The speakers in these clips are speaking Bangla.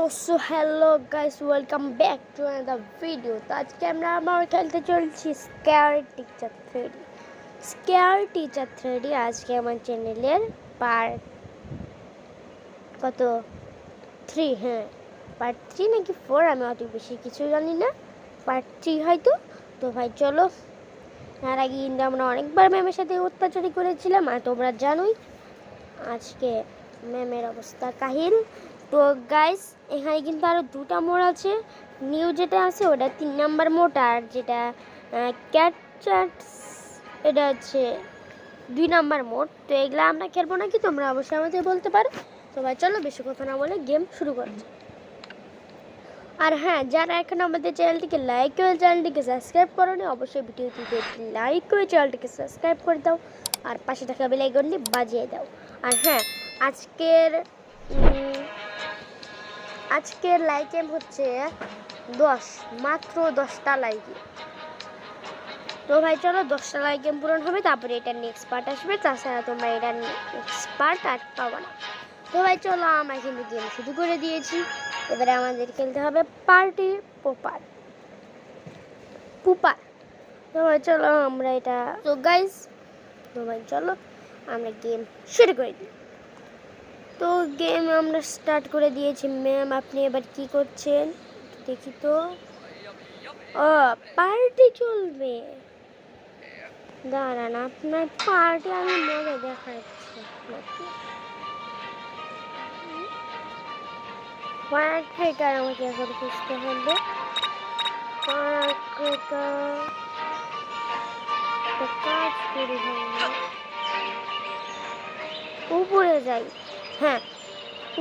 তো so hello guys, welcome back to another video. তো আজকে আমরা আবার খেলতে চলছি স্কেয়ার টিচার থ্রেডি। আজকে আমার চ্যানেলের পার্ট কত 3, হ্যাঁ পার্ট 3 নাকি 4, আমি অত বেশি কিছু জানি না, পার্ট 3 হয়তো। তো ভাই চলো, তার আগে কিন্তু আমরা অনেকবার ম্যামের সাথে অত্যাচারী করেছিলাম, আর তোমরা জানোই আজকে ম্যামের অবস্থা কাহিল। তো গাইস, এখানে কিন্তু আরও 2টা মোড আছে। নিউ যেটা আছে ওটা 3 নাম্বার মোড, আর যেটা ক্যাট চ্যাটস এটা হচ্ছে 2 নাম্বার মোড। তো এগুলো আমরা খেলবো নাকি তোমরা অবশ্যই আমাদের বলতে পারো। তো ভাই চলো বেশি কথা না বলে গেম শুরু করছি। আর হ্যাঁ, যারা এখন আমাদের চ্যানেলটিকে লাইক করে চ্যানেলটিকে সাবস্ক্রাইব করোনি, অবশ্যই ভিডিওটিতে একটি লাইক করে চ্যানেলটিকে সাবস্ক্রাইব করে দাও, আর পাশে থাকা বেল আইকনটি বাজিয়ে দাও। আর হ্যাঁ, আজকের লাইক এম হচ্ছে 10, মাত্র 10টা লাইকে। তো ভাই চলো 10টা লাইক এম পূরণ হবে, তারপরে এটা নেক্সট পার্ট আসবে, তাছাড়া তোমরা এটা নেক্সট পার্ট আর পাবো না। তো ভাই চলো, আমরা কিন্তু গেম শুরু করে দিয়েছি। এবারে আমাদের খেলতে হবে পার্টি পোপার পুপার। তো ভাই চলো আমরা এটা, তো গাইস তো ভাই চলো আমরা গেম শুরু করে দিই। তো গেম আমরা স্টার্ট করে দিয়েছি। ম্যাম আপনি এবার কি করছেন দেখি তো। ও, পার্টি চলবে, দাঁড়ান আপনার পার্টি আমি মজা দেখাচ্ছি আপনাকে। ফায়ার ক্রেকার আমাকে এখন খুঁজতে হবে। ফায়ার ক্রেকার কাজ করি, উপরে যাই। হ্যাঁ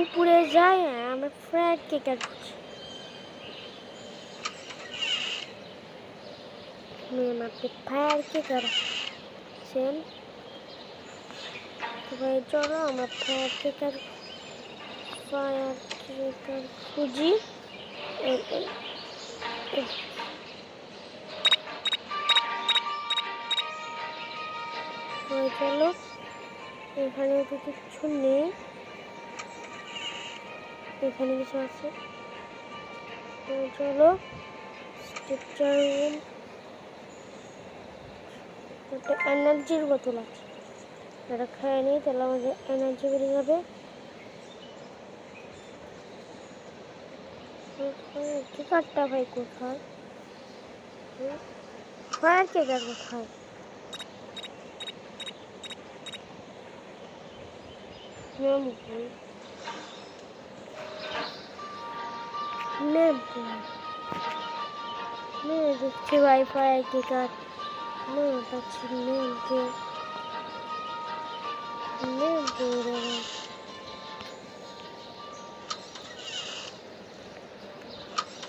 উপরে যাই, আমরা ফায়ার ক্রেকার করছি। ম্যাম আপনি ফায়ার ক্রেকার আছেন, ভাই চলো আমরা ফায়ার ক্রেকার খুঁজি। চলো, এখানে তো কিছু নেই, এখানে কিছু আছে। চলো স্ট্রাকচার রুম, একটা এনার্জির বোতল আছে, এটা খেয়ে নিই, তাহলে আমাদের এনার্জি বেড়ে যাবে। কেকারটা ভাই কোথায়, ফায়ার কেকার কোথায়? দেখছি ভাই ফায়ার কেকার পাচ্ছি মেমকে।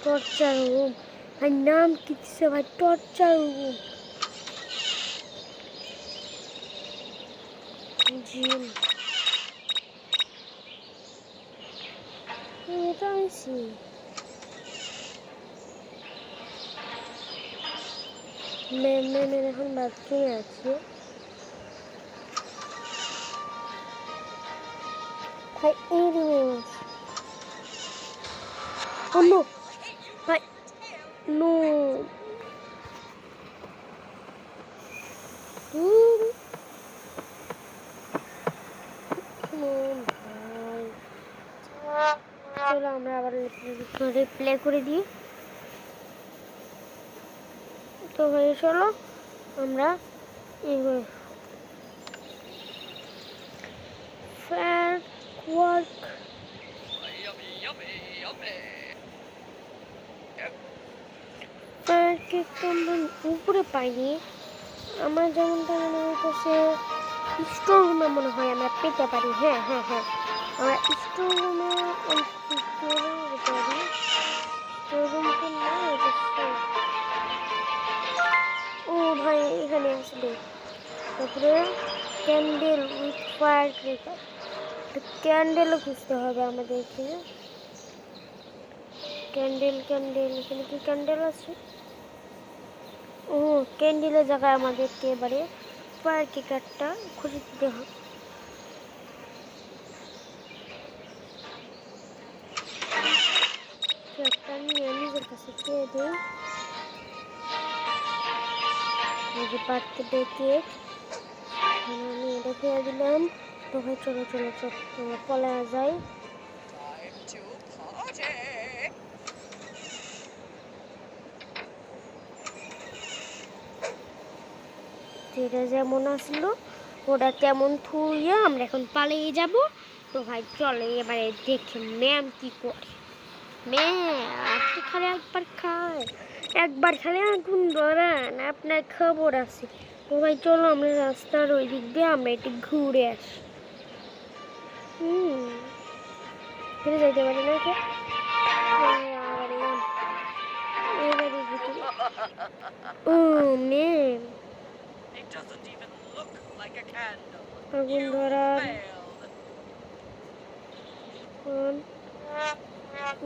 টর্চার রুম, ভাই নাম কি দিচ্ছে ভাই, টর্চার রুম। জিম এটা আইসি, ম্যামের এখন বাথরুমে আছে। ভাই এই রুমে আছে। ও নো ভাই, নো চলো আমরা আবার রিপ্লে করে দিই। তো ভাই চলো আমরা ফায়ার ওয়ার্ক উপরে পাইনি, আমার যেমনটা মনে হইতেছে স্টোর রুমে মনে হয় আমরা পেতে পারি। হ্যাঁ হ্যাঁ হ্যাঁ, আমরা স্টোর রুমে ও ভাই এখানে আসলে, তারপরে ক্যান্ডেল উইথ ফায়ার ক্রেকার, ক্যান্ডেলও খুঁজতে হবে আমাদেরকে। ক্যান্ডেল এখানে কি ক্যান্ডেল আছে? ও ক্যান্ডেলের জায়গায় আমাদেরকে এবারে ফায়ার ক্রেকারটা খুঁজে দিতে হবে। কাছে দিয়ে দিই। এই যে বার্থডে কেক আমি এটা খেয়ে দিলাম। তো ভাই চলো চলো চলো আমরা পলায়া যাই। যেটা যেমন আসলো ওটা তেমন থুইয়া আমরা এখন পালিয়ে যাব। তো ভাই চলে এবারে দেখি ম্যাম কি করে। ম্যাম খালি একবার খালি আগুন ধরান, আপনার খবর আছে। তো ভাই চলো আমরা রাস্তার ওই দিক দিয়ে আমরা একটু ঘুরে আসি। ফিরে যাইতে পারি না কে ও ম্যাম আগুন ধরান।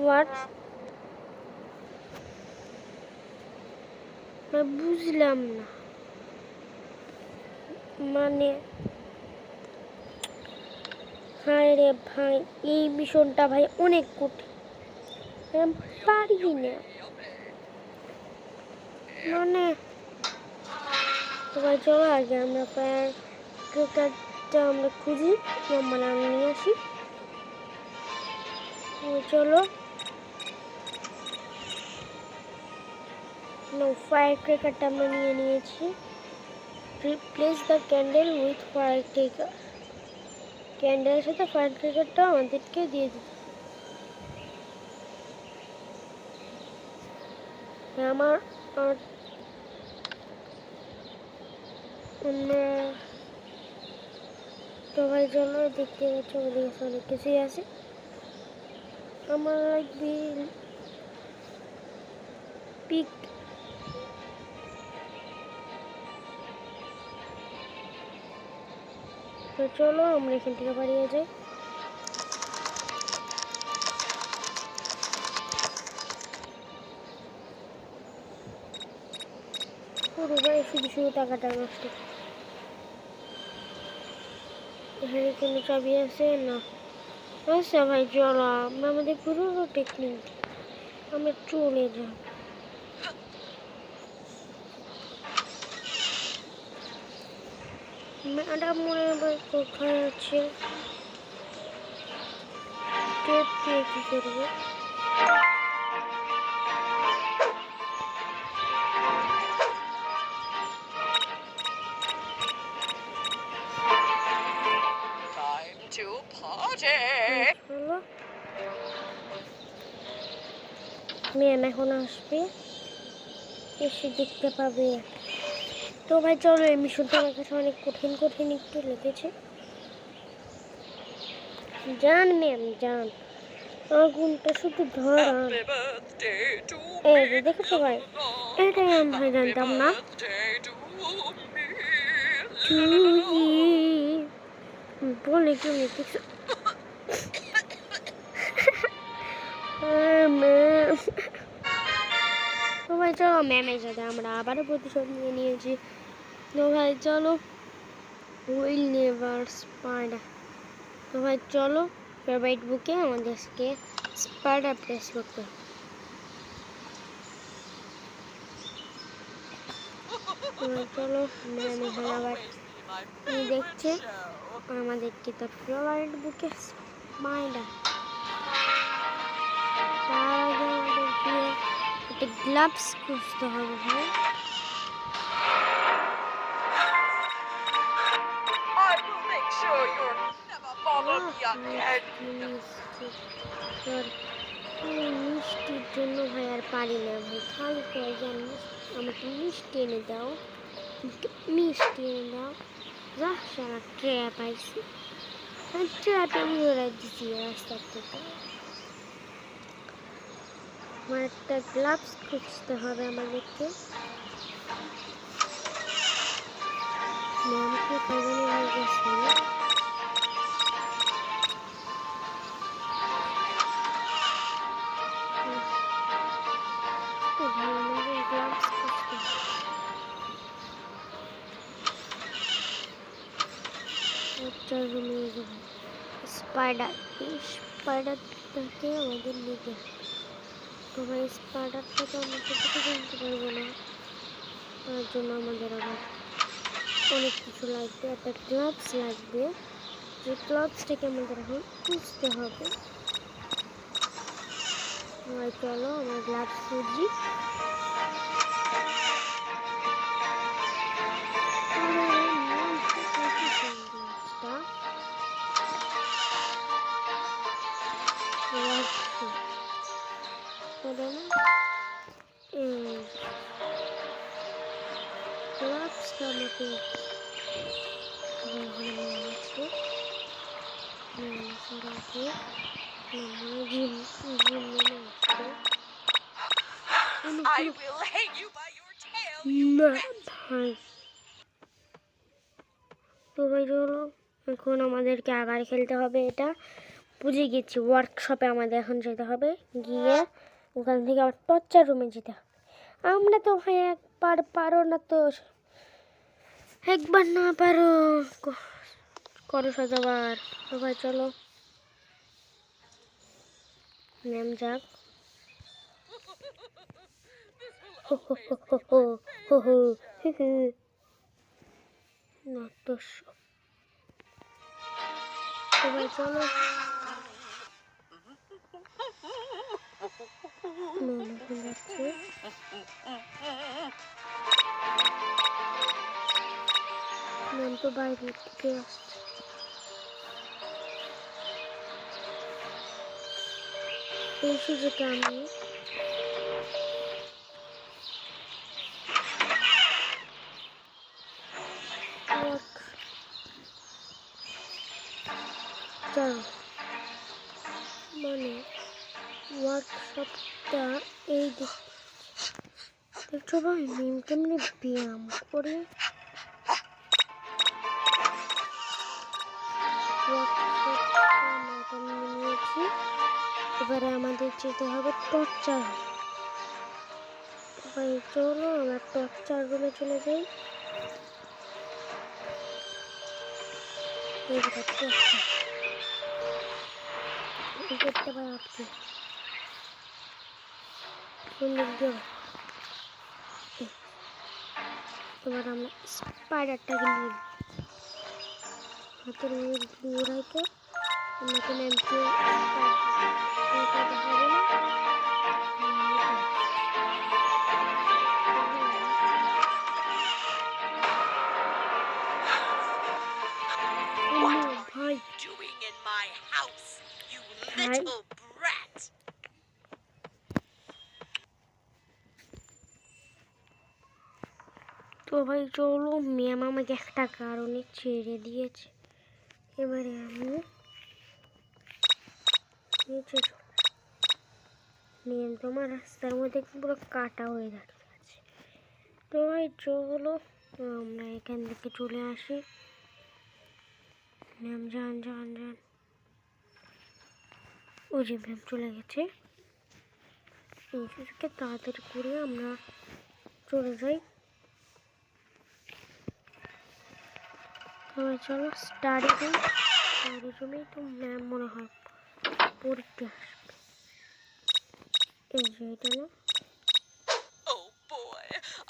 What? বুঝলাম না, মানে হায় রে ভাই এই মিশনটা ভাই অনেক কঠিন, পারি না মানে। সবাই চলো আগে আমরা ফায়ার ক্র্যাকারটা আমরা খুঁজি, মানে আমি নিয়ে আসি। চলো ফায়ার ক্র্যাকারটা আমরা নিয়ে নিয়েছি। Replace the candle with fire cracker. ক্যান্ডেলের সাথে ফায়ার ক্র্যাকারটা আমাদেরকে দিয়ে দিতে। আমার সবাই চলো দেখতে পাচ্ছ ওদিকে অনেক কিছুই আছে। আমার লাগবে পিক। তো চলো আমরা এখান থেকে বাড়িয়ে যাই। পুরোটাই শুধু শুধু টাকাটা নষ্ট। এখানে কোনো চাবি আছে না? আচ্ছা ভাই চলো আমরা আমাদের পুরোনো টেকনিক আমরা চলে যাব। ম্যাডাম মনে হয় কোথায় আছে? টেপ দিয়ে কি করবো? ম্যাম এখন আসবে, এসে দেখতে পাবে। তো ভাই চলো এই মিশনটা আমার কাছে অনেক কঠিন কঠিন একটু লেগেছে। যান ম্যাম যান, আগুনটা শুধু ধরান। এই যে দেখেছো ভাই, এটাই আমি ভাই জানতাম না। বলে তুমি কিছু তো ভাই চলো ম্যামের সাথে আমরা আবারও প্রতিশোধ নিয়ে নিয়েছি। তো ভাই চলো উইল নেভার স্পাইডার। তো ভাই চলো ফেভারিট বুকে আমাদেরকে স্পাইডার প্রেস করতে। চলো ম্যাম এখানে আবার দেখছে আমাদেরকে তার ফেভারিট বুকে স্পাইডার। তার আগে আমাদেরকে একটা গ্লাভস খুঁজতে হবে ভাই। মিষ্টির জন্য ভাই আর পারি না ভাই, খালি কয়েকজন আমাকে মিষ্টি এনে দাও, মিষ্টি এনে দাও। যা সারা ট্র্যাপ আইসি, ট্র্যাপ আমি ওরাই দিচ্ছি রাস্তার থেকে। আমার একটা গ্লাভস খুঁজতে হবে আমাদেরকে। ম্যামকে কাজে হয়ে গেছে। স্পাইডারটাকে আমাদের নিতে। তো ভাই স্পাইডারটা তো আমরা কিছু কিনতে পারবো না, তার জন্য আমাদের আবার অনেক কিছু লাগবে। একটা গ্লাভস লাগবে, যে গ্লাভসটাকে আমাদের এখন খুঁজতে হবে। চলো আমরা গ্লাভস খুঁজি। গ্লাভসটা আমাকে I will hang you by your tail. না ভাই, তো ভাই চলো এখন আমাদেরকে আবার খেলতে হবে। এটা বুঝে গেছি, ওয়ার্কশপে আমাদের এখন যেতে হবে, গিয়ে ওখান থেকে আবার টর্চার রুমে যেতে হবে। আমরা তো ভাই একবার পারো না তো, একবার না পারো করো সাজাবার। তো ভাই চলো নেম যাক। না তো সবাই চলো যাচ্ছে। ম্যাম তো বাইরে থেকে আসছে। এই সুযোগে আমি মানে ওয়ার্কশপটা এই দেখছো ভাই, মিম কেমনি ব্যায়াম করে। নিয়েছি, এবারে আমাদের যেতে হবে টর্চার। ভাই চলো আমরা টর্চার রুমে চলে যাই। করতে পারে আটকে এবার আমরা স্পাইডারটাকে নিয়ে হাতের মুখ দূর রাখে আমরা তো ম্যামকে Doing in my house, you little brat. তো ভাই চলো, ম্যাম আমাকে একটা কারণে ছেড়ে দিয়েছে। এবারে আমি নিচে ম্যাম তোমার রাস্তার মধ্যে পুরো কাটা হয়ে দাঁড়িয়ে আছে। তো ভাই চলো আমরা এখান থেকে চলে আসি। ম্যাম যান যান যান, ওই যে ম্যাম চলে গেছে। এই সুযোগে তাড়াতাড়ি করে আমরা চলে যাই। চলো স্টাডি রুমেই তো ম্যাম মনে হয় পড়তে আসবে। এই যে এটা না, Oh boy,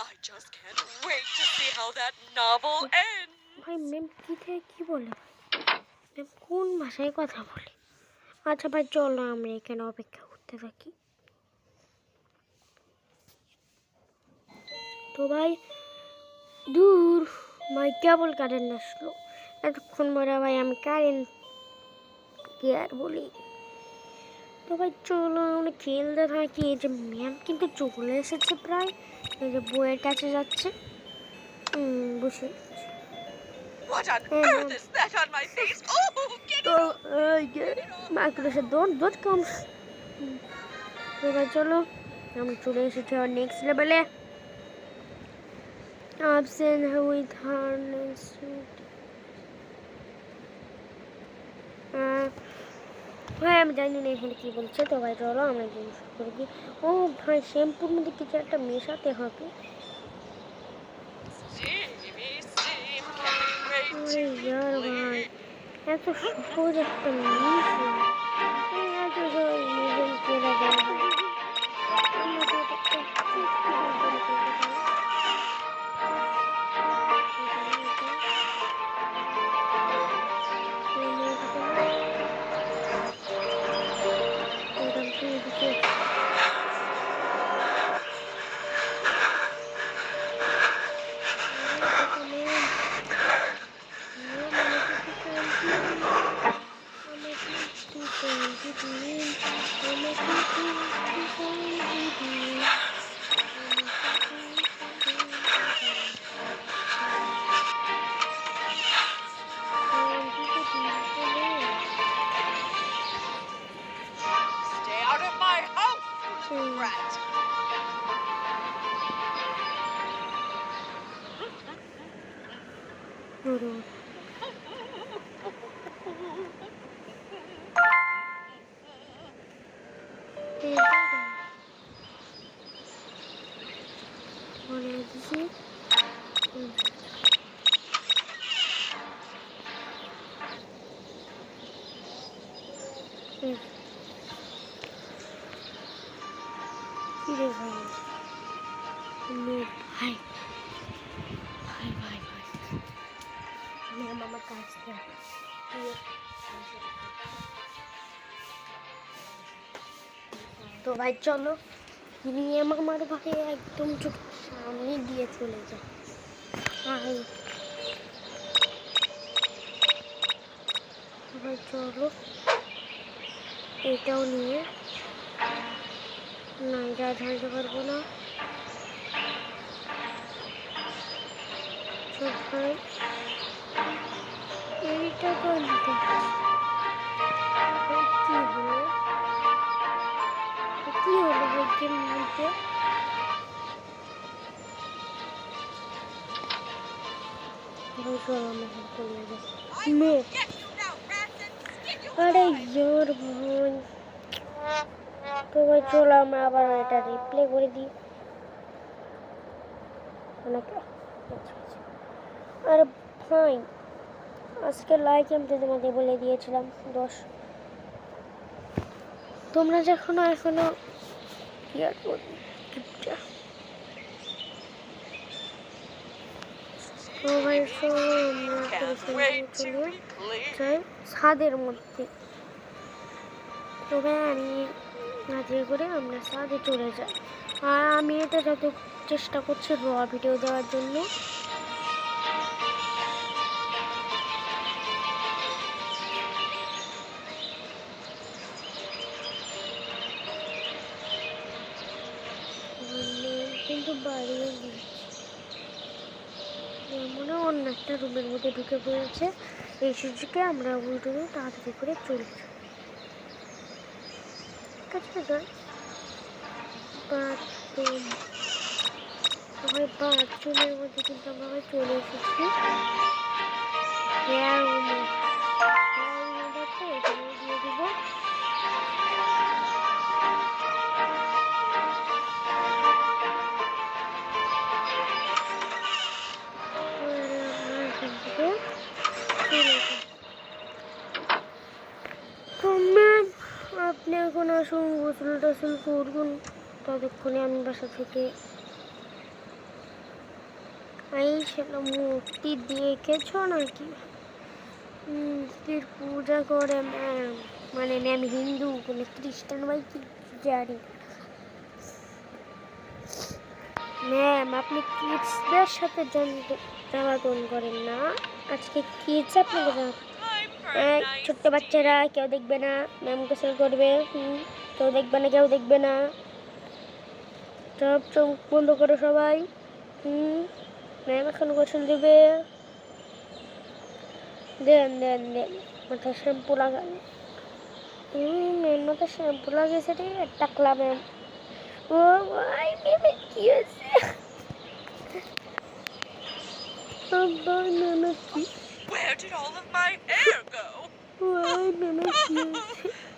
I just can't wait to see how that novel ends. ভাই ম্যাম কি থেকে কি বলে, ম্যাম কোন ভাষায় কথা বলে। আচ্ছা ভাই চলো আমরা এখানে অপেক্ষা করতে থাকি। তো ভাই দূর ভাই কেবল কারেন্ট আসলো, এতক্ষণ পরে ভাই আমি কারেন্ট কি আর বলি। তো ভাই চলো আমরা খেলতে থাকি। এই যে ম্যাম কিন্তু চলে এসেছে প্রায়, এই যে বইয়ের কাছে যাচ্ছে। বসে What on earth is that on my face? Oh, get তো it off! এই যে মাইক্রোসে দৌড় কম। এবার চলো আমরা চলে এসেছি আর নেক্সট লেভেলে। Absent with harness. ভাই আমি জানি না এখানে কি বলছে। তো ভাই চলো আমরা জিনিস করে দিই। ও ভাই শ্যাম্পুর মধ্যে কিছু একটা মেশাতে হবে। ভাই এত সহজ একটা জিনিস, এত সহজ নিজের কেনা যায়। এদিকে Stay out of my house, you little brat. আমার কাজ তো ভাই চলো নিয়ে আমার ভাই একদম চোখ সামনে দিয়ে চলে যায় ভাই চলো এটাও নিয়ে না এটা ধরতে পারবো না চল ভাই এইটা তো নিতে কি হলো বইকের মধ্যে আরে জোর ভাই তো ভাই চলো আমরা আবার এটা রিপ্লে করে দিই আরে ভাই আজকে লাইক আমি তোমাদের বলে দিয়েছিলাম 10 তোমরা যখন এখনো ইয়ার করবে তো ভাই চলো আমরা ছাদের মধ্যে তো ভাই আমি নাচিয়ে করে আমরা ছাদে চলে যাই আর আমি এটা যত চেষ্টা করছি র ভিডিও দেওয়ার জন্য কিন্তু বাড়িয়ে মনে হয় অন্য একটা রুমের মধ্যে ঢুকে পড়েছে এই সুযোগে আমরা উল্টো তাড়াতাড়ি করে চলে যাই বাথরুমের মধ্যে কিন্তু আমরা চলে এসেছি দিয়ে দিব আপনি এখন আসুন গোসল টোসল করুন ততক্ষণে আমি বাসা থেকে আইছিলাম মূর্তি দেখেছ নাকি মূর্তির পূজা করে ম্যাম মানে ম্যাম হিন্দু কোনো খ্রিস্টান ভাই কি জানি ম্যাম আপনি কিডসদের সাথে জ্বালাতন করেন না আজকে কিডস আপনাকে ছোট্ট বাচ্চারা কেউ দেখবে না ম্যাম গোসল করবে কেউ দেখবে না কেউ দেখবে না সব চোখ বন্ধ করো সবাই ম্যাম এখন গোসল দেবে দেন দেন দেন মাথায় শ্যাম্পু লাগান ম্যাম মাথায় শ্যাম্পু লাগিয়েছে রে টাকলা ম্যাম ও ভাই ম্যামে কি হয়েছে ম্যামে কি Where did all of my hair go?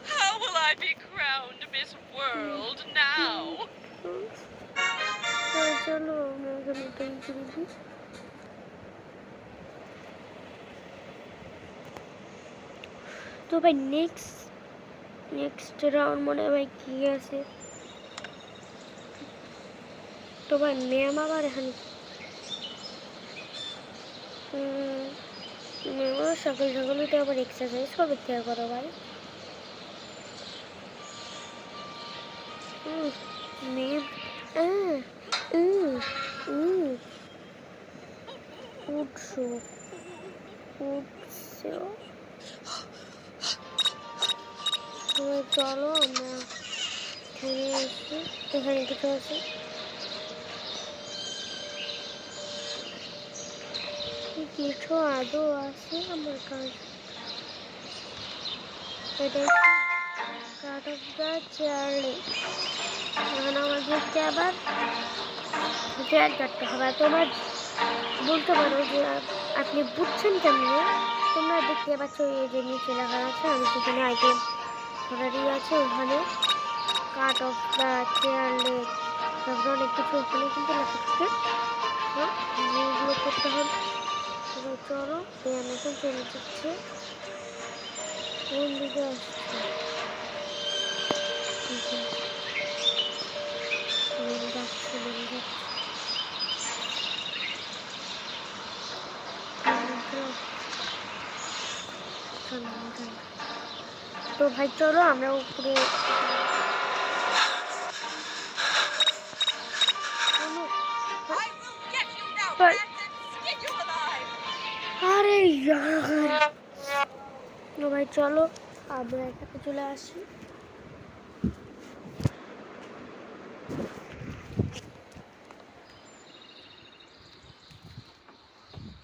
How will I be crowned Miss World now? চলো তো ভাই নেক্সট রাউন্ড মনে হয় ভাই কি আছে তো ভাই ম্যাম আবার এখানে সকাল সকাল উঠে আবার এক্সারসাইজ করবে থেকে করো ভাই ম্যাম উঠছো উঠছো চলো আমরা এখানে এসে এখানে কিছু আছে কিছু আদৌ আছে আমার কাছে এটা কার্ট অফ দ্য চার্লি এখন আমাদেরকে আবার ট্রেন কাটতে হবে তোমার বলতে পারো যে আপনি বুঝছেন কেমনে তোমরা দেখতে পাচ্ছ এই যে নিচে লেখা আছে আমি যেখানে আইটেম ঘোরারি আছে ওখানে কার্ট অফ দ্য চার্লি তারপরে অনেক কিছু ওখানে কিন্তু লেখা থাকে এগুলো করতে হবে এবার চলো আমি এখন চলে যাচ্ছে কোন দিকে আসছে তো ভাই চলো আমরা উপরে I will get you now, Bats, and skin you alive! আরে তো ভাই চলো আমরা এখানে চলে আসি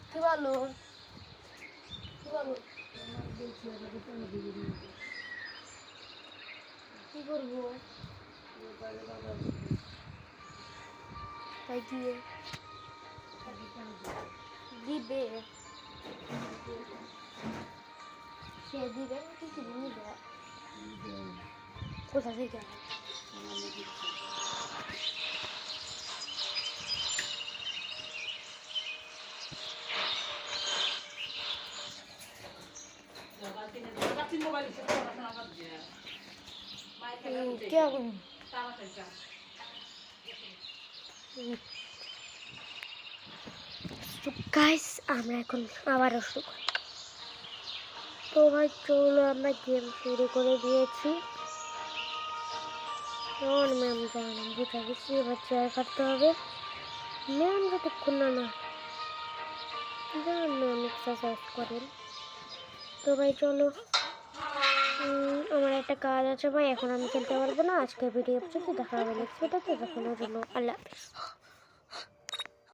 কি বলো কি করবো তাই দিয়ে দিবে সে দিবে কি কি নিবে কোথা থেকে কেমন গাইস আমরা এখন আবারও শুরু করি তো ভাই চলো আমরা গেম শুরু করে দিয়েছি ম্যাম জানো বুঝা গেছি এবার চেয়ার কাটতে হবে ম্যাম যতক্ষণ না ম্যাম এক্সারসাইজ করেন তো ভাই চলো আমার একটা কাজ আছে ভাই এখন আমি খেলতে পারবো না আজকের ভিডিও পর্যন্ত দেখা হবে নেক্সট ভিডিওতে তখনের জন্য আল্লাহ হাফেজ